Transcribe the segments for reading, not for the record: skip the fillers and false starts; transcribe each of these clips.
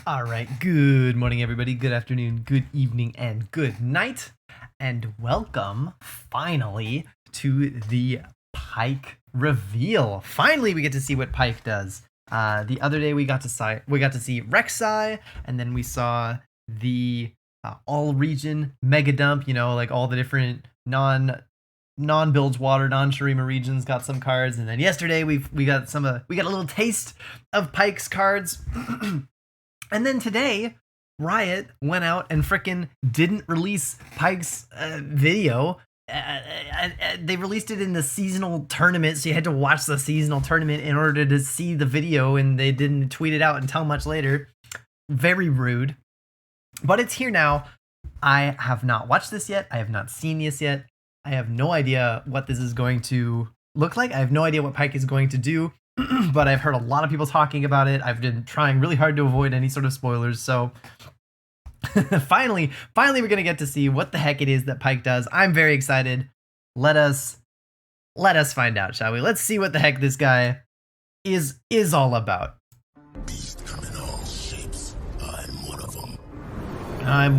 All right, good morning, everybody. Good afternoon, good evening, and good night. And welcome, finally, to the Pyke Reveal. Finally, we get to see what Pyke does. The other day, we got to see Rek'Sai, and then we saw the all-region mega dump. You know, like all the different non-Bilge Water, non-Shurima regions got some cards, and then yesterday we got a little taste of Pyke's cards. And then today, Riot went out and frickin' didn't release Pyke's video. They released it in the seasonal tournament, so you had to watch the seasonal tournament in order to see the video, and they didn't tweet it out until much later. Very rude. But it's here now. I have not watched this yet. I have not seen this yet. I have no idea what this is going to look like. I have no idea what Pyke is going to do. But I've heard a lot of people talking about it. I've been trying really hard to avoid any sort of spoilers. So finally, we're going to get to see what the heck it is that Pyke does. I'm very excited. Let us find out, shall we? Let's see what the heck this guy is all about. Beast come in all shapes. I'm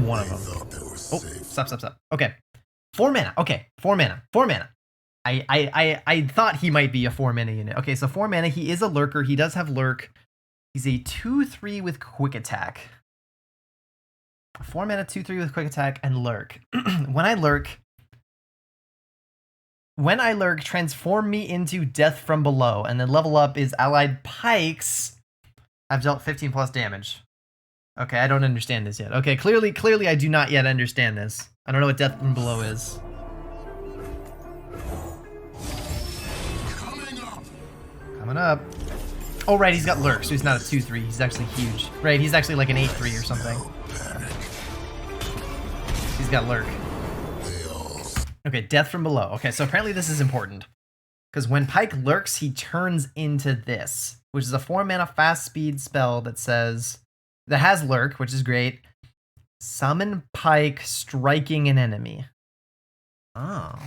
one of them. Oh, stop. Okay. 4 mana. Okay, 4 mana. I thought he might be a 4 mana unit. Okay, so 4 mana. He is a lurker. He does have lurk. He's a 2/3 with quick attack. 4 mana, 2/3 with quick attack and lurk. When I lurk, transform me into Death from Below, and then level up is allied Pykes. I've dealt 15 plus damage. Okay, I don't understand this yet. Okay, clearly I do not yet understand this. I don't know what Death from Below is. Coming up. Oh, right, he's got lurk, so he's not a 2/3. He's actually huge. Right, he's actually like an 8/3 or something. He's got lurk. Okay, Death from Below. Okay, so apparently this is important. Because when Pyke lurks, he turns into this, which is a 4 mana fast speed spell that has lurk, which is great. Summon Pyke striking an enemy. Oh.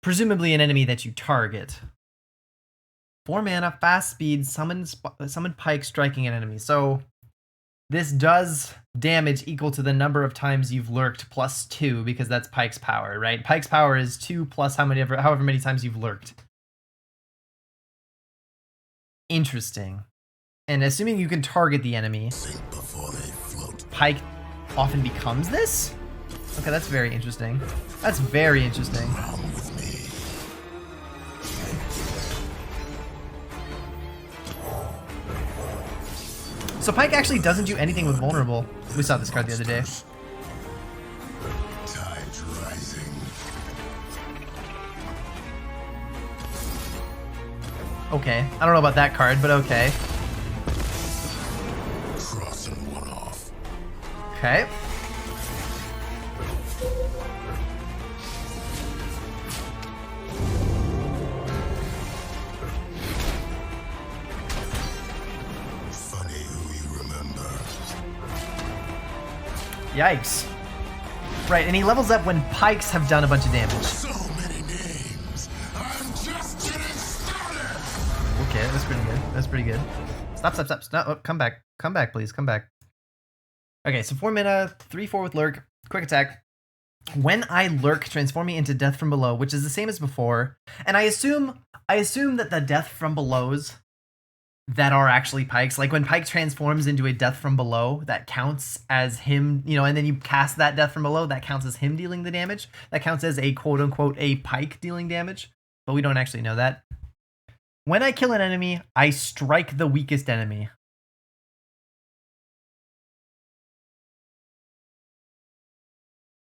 Presumably an enemy that you target. 4 mana, fast speed, summon Pyke striking an enemy. So this does damage equal to the number of times you've lurked plus 2, because that's Pyke's power, right? Pyke's power is 2 plus however many times you've lurked. Interesting. And assuming you can target the enemy, Pyke often becomes this? Okay, that's very interesting. That's very interesting. So Pyke actually doesn't do anything with vulnerable. We saw this card the other day. Tide's rising. Okay, I don't know about that card, but okay. Crossing one off. Okay. Yikes. Right, and he levels up when Pykes have done a bunch of damage. So many names. I'm just getting started. Okay, that's pretty good. That's pretty good. Stop. Oh, come back. Come back, please. Come back. Okay, so 4 mana, 3/4 with lurk, quick attack. When I lurk, transform me into Death from Below, which is the same as before. And I assume that the Death from Belows that are actually Pykes, like when Pyke transforms into a Death from Below, that counts as him, you know, and then you cast that Death from Below, that counts as him dealing the damage. That counts as a quote-unquote a Pyke dealing damage, but we don't actually know that. When I kill an enemy, I strike the weakest enemy.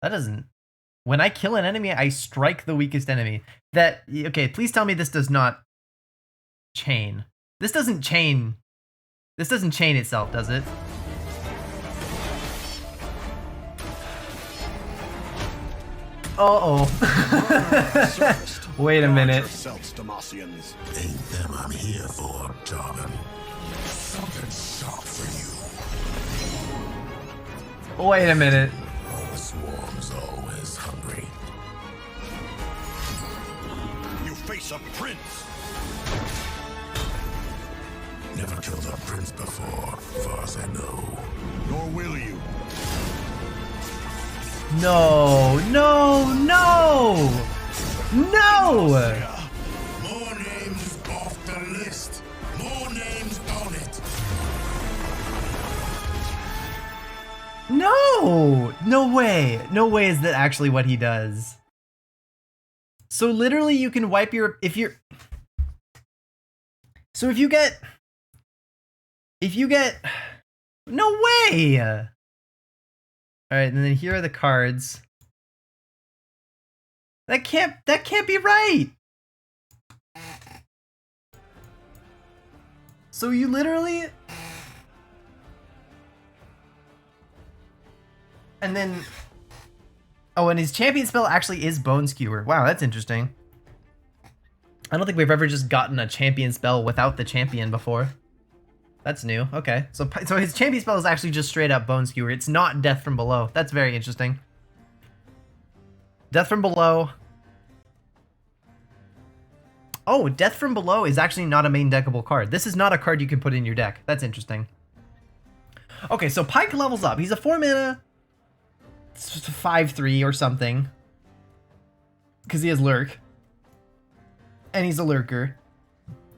That doesn't... When I kill an enemy, I strike the weakest enemy. That... Okay, please tell me this does not chain. This doesn't chain itself, does it? Uh-oh. Wait a minute. Ain't them I'm here for, darling. Something sharp for you. Wait a minute. The swarm's always hungry. You face a prince. Never killed a prince before. I know. Nor will you. No, no, no! No! More names off the list. More names on it. No! No way. No way is that actually what he does. So literally you can wipe your, so if you get, no way! Alright, and then here are the cards. That can't be right! So you literally, and then, oh, and his champion spell actually is Bone Skewer. Wow, that's interesting. I don't think we've ever just gotten a champion spell without the champion before. That's new. Okay, so his champion spell is actually just straight up Bone Skewer. It's not Death from Below. That's very interesting. Death from Below. Oh, Death from Below is actually not a main deckable card. This is not a card you can put in your deck. That's interesting. Okay, so Pyke levels up. He's a 4-mana 5/3 or something. Because he has Lurk. And he's a Lurker.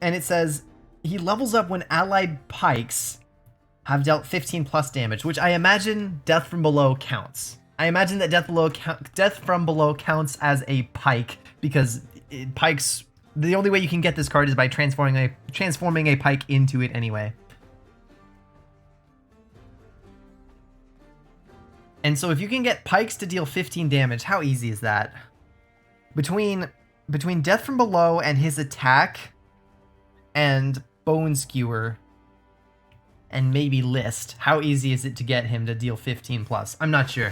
And it says he levels up when allied Pykes have dealt 15 plus damage, which I imagine Death from Below counts. I imagine that Death from Below counts as a Pyke because Pykes, the only way you can get this card is by transforming a Pyke into it anyway. And so if you can get Pykes to deal 15 damage, how easy is that? Between Death from Below and his attack and Bone Skewer and maybe List, how easy is it to get him to deal 15 plus? I'm not sure.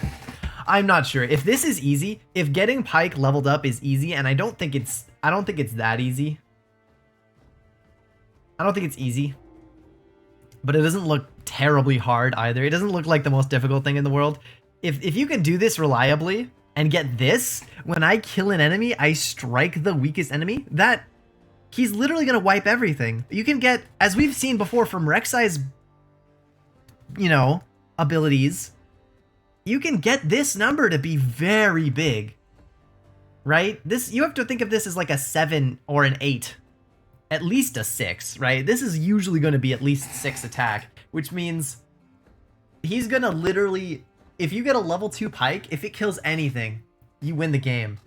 I'm not sure. If this is easy, if getting Pyke leveled up is easy, and I don't think it's that easy. I don't think it's easy. But it doesn't look terribly hard either. It doesn't look like the most difficult thing in the world. If you can do this reliably and get this, when I kill an enemy, I strike the weakest enemy, that he's literally gonna wipe everything. You can get, as we've seen before from Rek'Sai's, you know, abilities, you can get this number to be very big. Right? This, you have to think of this as like a 7 or an 8. At least a 6, right? This is usually going to be at least 6 attack, which means he's going to literally, if you get a level 2 Pyke, if it kills anything, you win the game.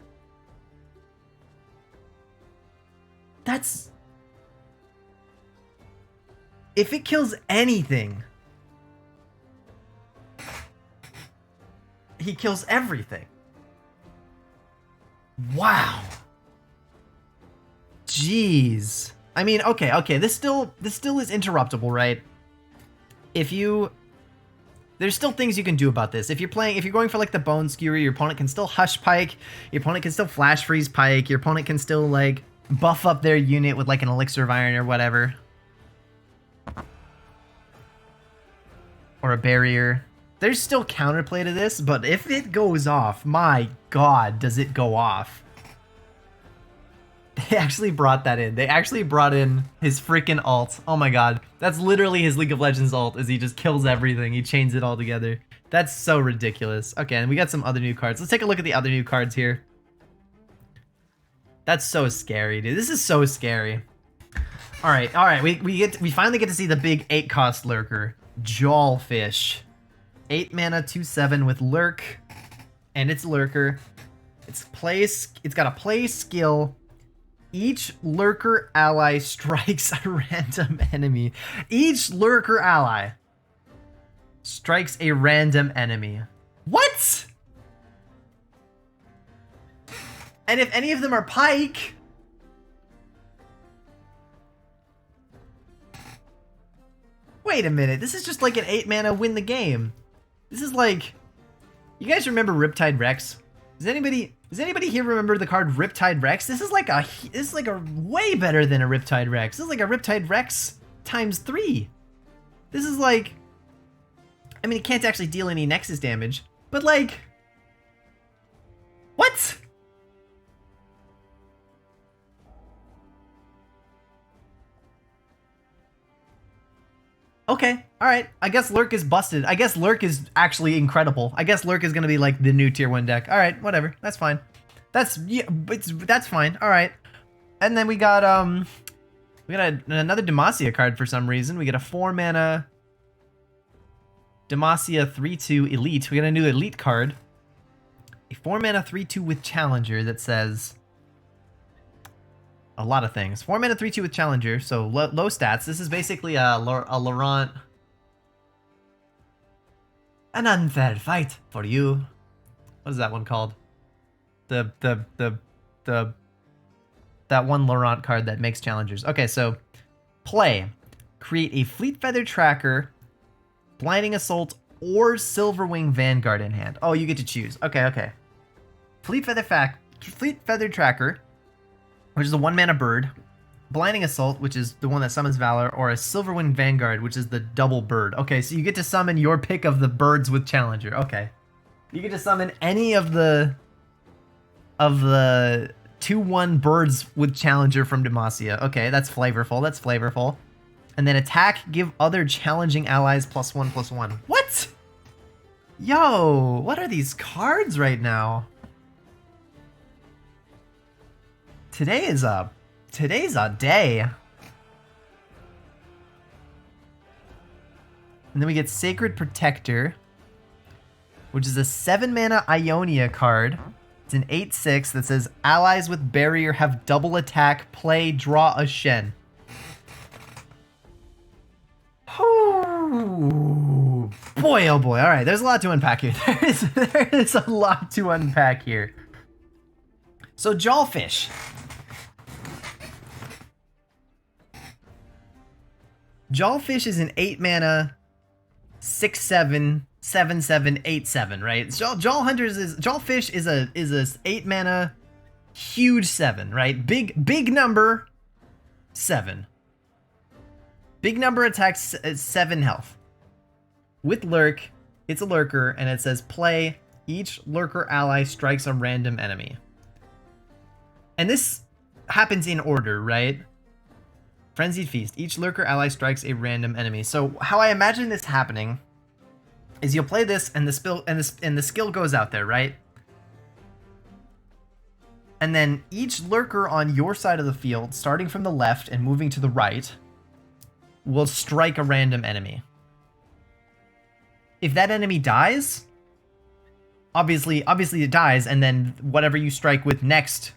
That's... If it kills anything, he kills everything. Wow. Jeez. I mean, okay, this still is interruptible, right? There's still things you can do about this. If you're going for like the Bone Skewer, your opponent can still Hush Pyke, your opponent can still Flash Freeze Pyke, your opponent can still like buff up their unit with like an Elixir of Iron or whatever. Or a barrier. There's still counterplay to this, but if it goes off, my god, does it go off. They actually brought that in. They actually brought in his freaking ult. Oh my god. That's literally his League of Legends ult, as he just kills everything. He chains it all together. That's so ridiculous. Okay, and we got some other new cards. Let's take a look at the other new cards here. That's so scary, dude. This is so scary. Alright. We finally get to see the big 8-cost lurker. Jawfish. 8 mana, 2/7 with Lurk. And it's Lurker. It's got a play skill. Each Lurker ally strikes a random enemy. Each Lurker ally strikes a random enemy. What? And if any of them are Pyke... Wait a minute, this is just like an 8 mana win the game. This is like... You guys remember Riptide Rex? Does anybody here remember the card Riptide Rex? This is like a way better than a Riptide Rex. This is like a Riptide Rex times 3. This is like... I mean, it can't actually deal any Nexus damage, but like... What? Okay, alright. I guess Lurk is busted. I guess Lurk is actually incredible. I guess Lurk is gonna be like the new tier 1 deck. Alright, whatever. That's fine. That's fine. Alright. And then we got another Demacia card for some reason. We get a 4-mana Demacia 3/2 Elite. We got a new Elite card. A 4-mana 3/2 with Challenger that says a lot of things. 4-mana 3/2 with Challenger, so low stats. This is basically a Laurent. An unfair fight for you. What is that one called? That one Laurent card that makes challengers. Okay, so play. Create a Fleet Feather Tracker, Blinding Assault, or Silverwing Vanguard in hand. Oh, you get to choose. Okay. Fleet Feather Tracker, which is a 1-mana bird. Blinding Assault, which is the one that summons Valor, or a Silverwing Vanguard, which is the double bird. Okay, so you get to summon your pick of the birds with Challenger. Okay. You get to summon any of the 2/1 birds with Challenger from Demacia. Okay, that's flavorful. And then attack, give other challenging allies +1/+1. What? Yo, what are these cards right now? Today's a day. And then we get Sacred Protector, which is a 7-mana Ionia card. It's an 8/6 that says allies with barrier have double attack, play, draw a Shen. Ooh, boy, oh boy. All right, there's a lot to unpack here. There is a lot to unpack here. So Jawfish. Jawfish is an 8-mana 6/7 7/7 8/7, right? Jawfish is a 8-mana huge 7, right? Big number 7. Big number attacks 7 health. With Lurk, it's a lurker, and it says play, each lurker ally strikes a random enemy. And this happens in order, right? Frenzied Feast. Each lurker ally strikes a random enemy. So how I imagine this happening is you'll play this and the skill goes out there, right? And then each lurker on your side of the field, starting from the left and moving to the right, will strike a random enemy. If that enemy dies, obviously it dies, and then whatever you strike with next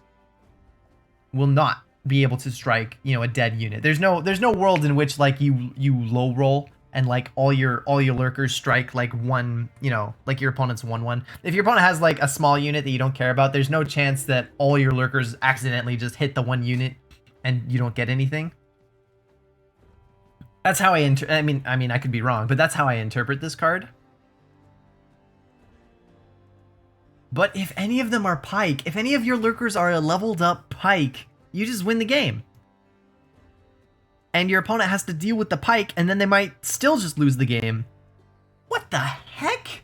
will not be able to strike, a dead unit. There's no world in which like you low roll and like all your lurkers strike like one, like your opponent's 1/1. If your opponent has like a small unit that you don't care about, there's no chance that all your lurkers accidentally just hit the one unit and you don't get anything. That's how I I could be wrong, but that's how I interpret this card. But if any of them are Pyke, if any of your lurkers are a leveled up Pyke, you just win the game. And your opponent has to deal with the Pyke, and then they might still just lose the game. What the heck?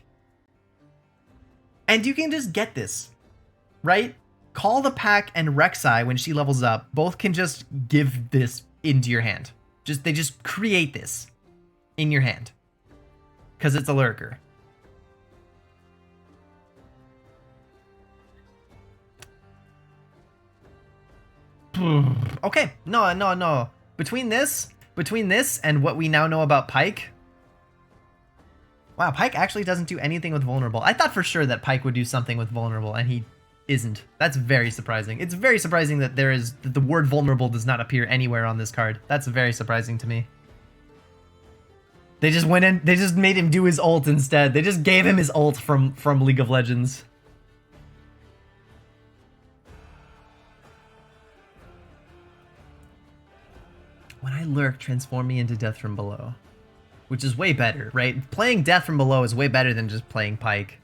And you can just get this, right? Call the Pack and Rek'Sai when she levels up, both can just give this into your hand. They just create this in your hand. Because it's a lurker. Okay, no. Between this and what we now know about Pyke. Wow, Pyke actually doesn't do anything with vulnerable. I thought for sure that Pyke would do something with vulnerable, and he isn't. That's very surprising. It's very surprising that that the word vulnerable does not appear anywhere on this card. That's very surprising to me. They just went in, they just made him do his ult instead. They just gave him his ult from League of Legends. When I lurk, transform me into Death from Below. Which is way better, right? Playing Death from Below is way better than just playing Pyke.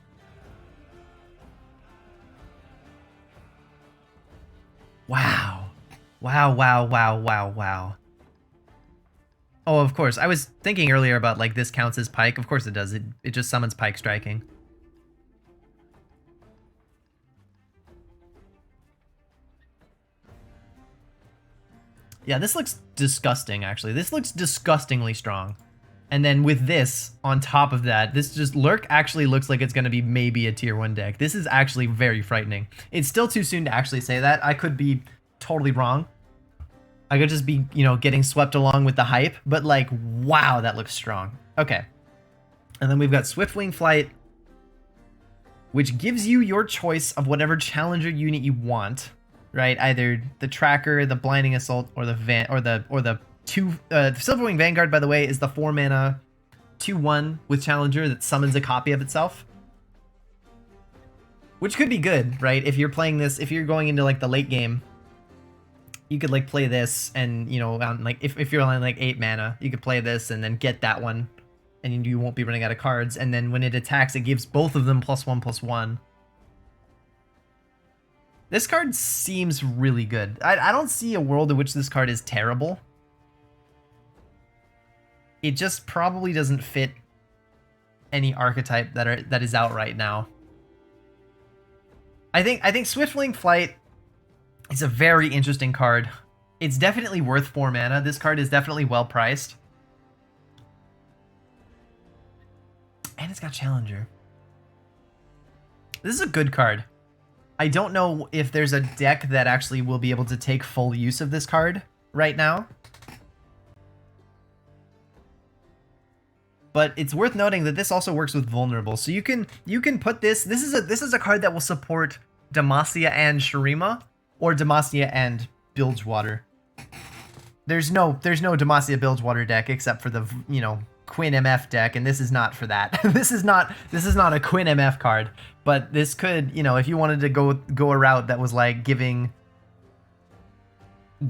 Wow. Wow. Oh, of course. I was thinking earlier about, like, this counts as Pyke. Of course it does. It just summons Pyke striking. Yeah, this looks disgusting, actually. This looks disgustingly strong. And then with this, on top of that, this just Lurk actually looks like it's going to be maybe a tier 1 deck. This is actually very frightening. It's still too soon to actually say that. I could be totally wrong. I could just be, you know, getting swept along with the hype. But like, wow, that looks strong. Okay. And then we've got Swiftwing Flight, which gives you your choice of whatever challenger unit you want, right? Either the Tracker, the Blinding Assault, or the Silverwing Vanguard, by the way, is the 4-mana 2/1 with Challenger that summons a copy of itself. Which could be good, right? If you're playing this, if you're going into like the late game, you could like play this and, you know, on, like if you're on like 8 mana, you could play this and then get that one and you won't be running out of cards. And then when it attacks, it gives both of them +1/+1. This card seems really good. I don't see a world in which this card is terrible. It just probably doesn't fit any archetype that is out right now. I think Swiftwing Flight is a very interesting card. It's definitely worth 4 mana. This card is definitely well priced. And it's got Challenger. This is a good card. I don't know if there's a deck that actually will be able to take full use of this card right now. But it's worth noting that this also works with Vulnerable. So you can put this is a card that will support Demacia and Shurima, or Demacia and Bilgewater. There's no Demacia Bilgewater deck except for the, you know, Quinn MF deck, and this is not for that. this is not a Quinn MF card, but this could, you know, if you wanted to go a route that was like giving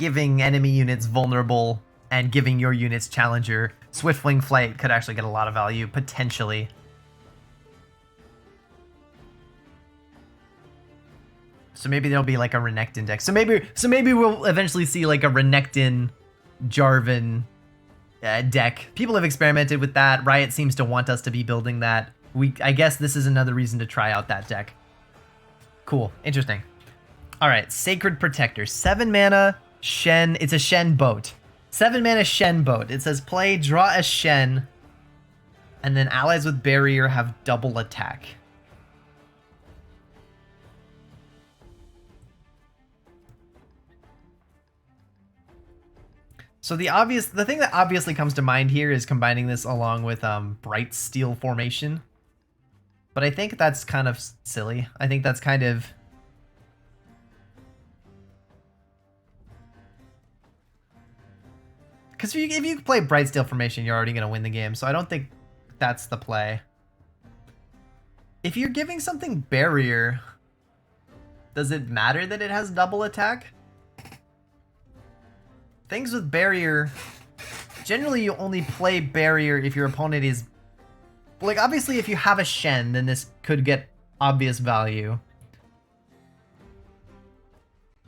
enemy units Vulnerable and giving your units Challenger, Swiftwing Flight could actually get a lot of value, potentially. So maybe there'll be like a Renekton deck. So maybe we'll eventually see like a Renekton Jarvan deck. People have experimented with that. Riot seems to want us to be building that. I guess this is another reason to try out that deck. Cool, interesting. All right, Sacred Protector, 7 mana, Shen. It's a Shen boat. 7 mana Shen boat. It says play, draw a Shen, and then allies with barrier have double attack. So the thing that obviously comes to mind here is combining this along with Bright Steel Formation. But I think that's kind of silly. I think that's kind of... Because if you play Bright Steel Formation, you're already going to win the game. So I don't think that's the play. If you're giving something barrier, does it matter that it has double attack? Things with barrier, generally you only play barrier if your opponent is... Like, obviously if you have a Shen, then this could get obvious value.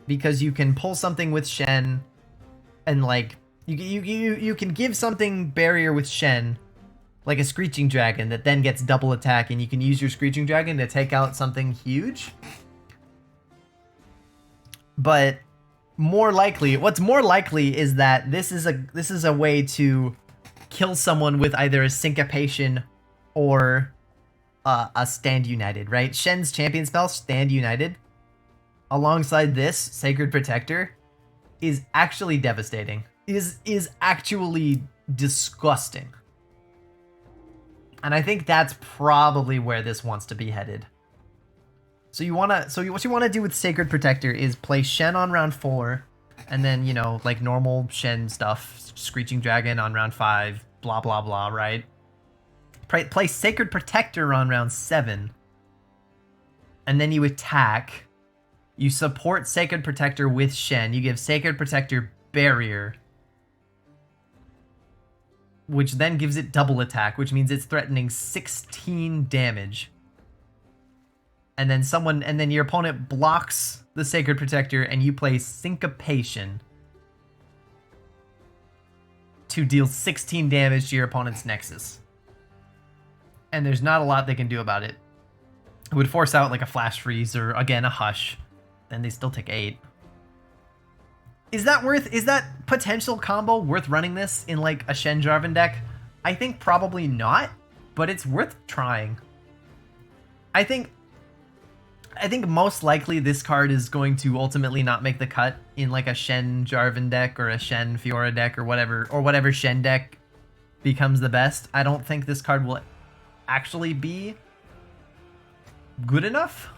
Because you can pull something with Shen, and like... You can give something barrier with Shen, like a Screeching Dragon, that then gets double attack, and you can use your Screeching Dragon to take out something huge. But what's more likely is that this is a way to kill someone with either a Syncopation or a Stand United, right? Shen's champion spell, Stand United, alongside this Sacred Protector, is actually devastating. Is actually disgusting. And I think that's probably where this wants to be headed. So what you want to do with Sacred Protector is play Shen on round 4, and then, you know, like normal Shen stuff, Screeching Dragon on round 5, blah blah blah, right? Play Sacred Protector on round 7, and then you attack. You support Sacred Protector with Shen. You give Sacred Protector barrier, which then gives it double attack, which means it's threatening 16 damage. And then your opponent blocks the Sacred Protector, and you play Syncopation to deal 16 damage to your opponent's Nexus. And there's not a lot they can do about it. It would force out like a Flash Freeze or, again, a Hush. Then they still take 8. Is that potential combo worth running this in like a Shen Jarvan deck? I think probably not, but it's worth trying. I think most likely this card is going to ultimately not make the cut in like a Shen Jarvan deck or a Shen Fiora deck or whatever Shen deck becomes the best. I don't think this card will actually be good enough.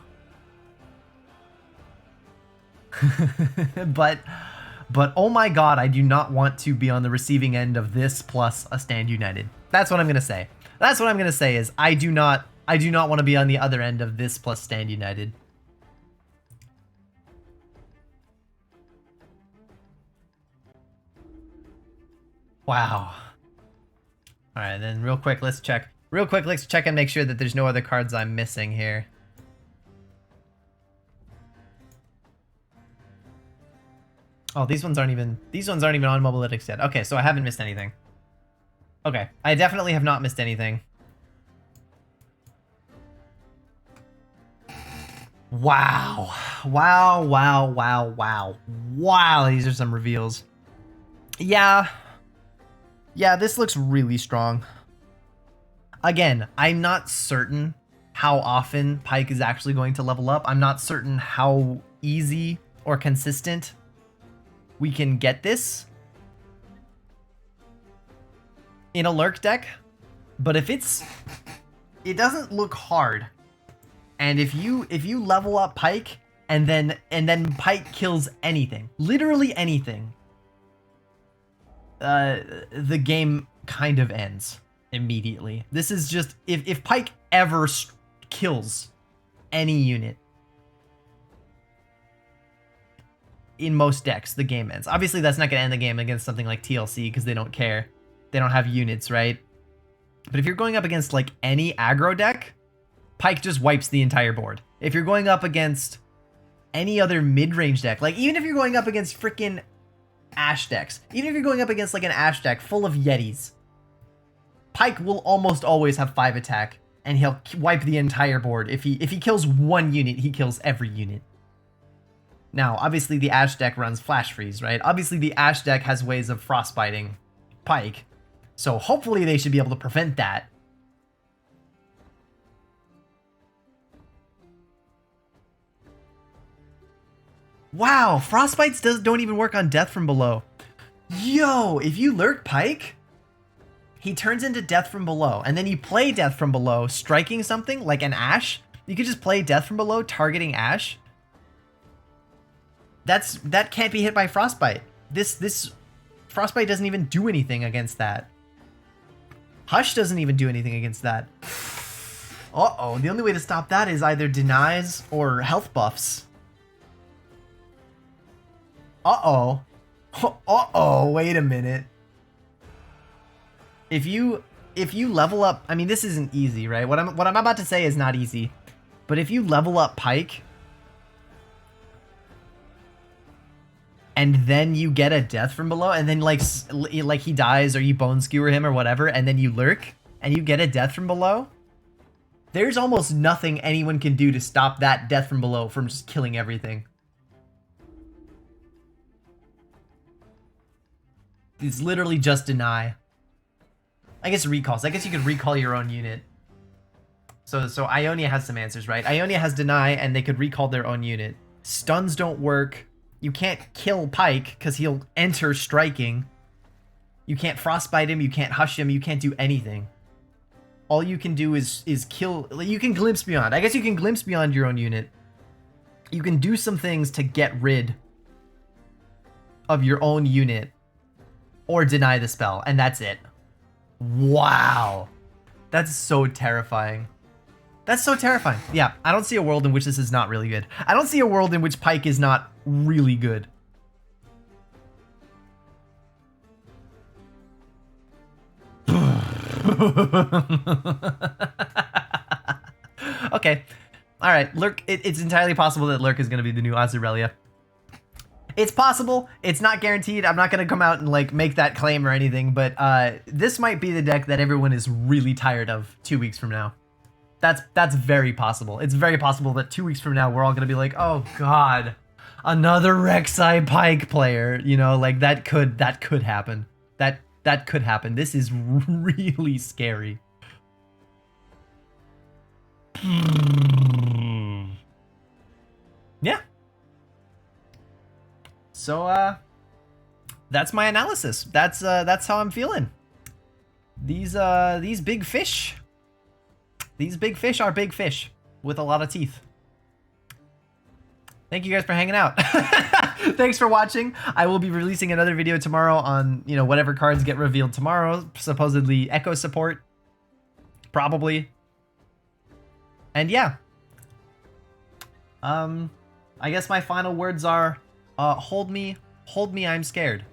but oh my god, I do not want to be on the receiving end of this plus a Stand United. That's what I'm gonna say. That's what I'm gonna say is I do not want to be on the other end of this plus Stand United. Wow. Alright, then real quick, let's check. Real quick, let's check and make sure that there's no other cards I'm missing here. Oh, these ones aren't even on Mobalytics yet. Okay, so I haven't missed anything. Okay, I definitely have not missed anything. Wow. Wow, wow, wow, wow. Wow, these are some reveals. Yeah. Yeah, this looks really strong. Again, I'm not certain how often Pyke is actually going to level up. I'm not certain how easy or consistent we can get this in a lurk deck, but if it doesn't look hard, and if you level up Pyke and then Pyke kills anything, literally anything, the game kind of ends immediately. This is just if Pyke ever kills any unit in most decks, the game ends. Obviously, that's not going to end the game against something like TLC because they don't care. They don't have units, right? But if you're going up against like any aggro deck, Pyke just wipes the entire board. If you're going up against any other mid-range deck, like even if you're going up against freaking Ash decks, even if you're going up against like an Ash deck full of Yetis, Pyke will almost always have 5 attack and he'll wipe the entire board. If he kills one unit, he kills every unit. Now, obviously the Ash deck runs Flash Freeze, right? Obviously the Ash deck has ways of frostbiting Pyke, so hopefully they should be able to prevent that. Wow, Frostbites don't even work on Death from Below. Yo, if you lurk Pyke, he turns into Death from Below, and then you play Death from Below, striking something like an Ash. You could just play Death from Below, targeting Ash. That can't be hit by Frostbite. This Frostbite doesn't even do anything against that. Hush doesn't even do anything against that. Uh-oh, the only way to stop that is either denies or health buffs. Uh-oh. Uh-oh, wait a minute. If you level up, I mean, this isn't easy, right? What I'm about to say is not easy. But if you level up Pyke and then you get a Death from Below, and then like he dies or you bone skewer him or whatever, and then you lurk and you get a Death from Below, there's almost nothing anyone can do to stop that Death from Below from just killing everything. It's literally just deny. I guess recalls. I guess you could recall your own unit. So Ionia has some answers, right? Ionia has deny, and they could recall their own unit. Stuns don't work. You can't kill Pyke because he'll enter striking. You can't frostbite him. You can't hush him. You can't do anything. All you can do is kill. You can glimpse beyond. I guess you can glimpse beyond your own unit. You can do some things to get rid of your own unit or deny the spell, and that's it. Wow. That's so terrifying. That's so terrifying. Yeah, I don't see a world in which this is not really good. I don't see a world in which Pyke is not really good. Okay. Alright, Lurk. It's entirely possible that Lurk is going to be the new Azurelia. It's possible. It's not guaranteed. I'm not going to come out and like make that claim or anything, but this might be the deck that everyone is really tired of 2 weeks from now. That's very possible. It's very possible that 2 weeks from now we're all going to be like, oh god, another Rek'Sai Pyke player. You know, like that could happen. That that could happen. This is really scary. Yeah. So that's my analysis. That's how I'm feeling. These big fish. These big fish are big fish with a lot of teeth. Thank you guys for hanging out. Thanks for watching. I will be releasing another video tomorrow on, you know, whatever cards get revealed tomorrow. Supposedly Echo support. Probably. And yeah. I guess my final words are, hold me, I'm scared.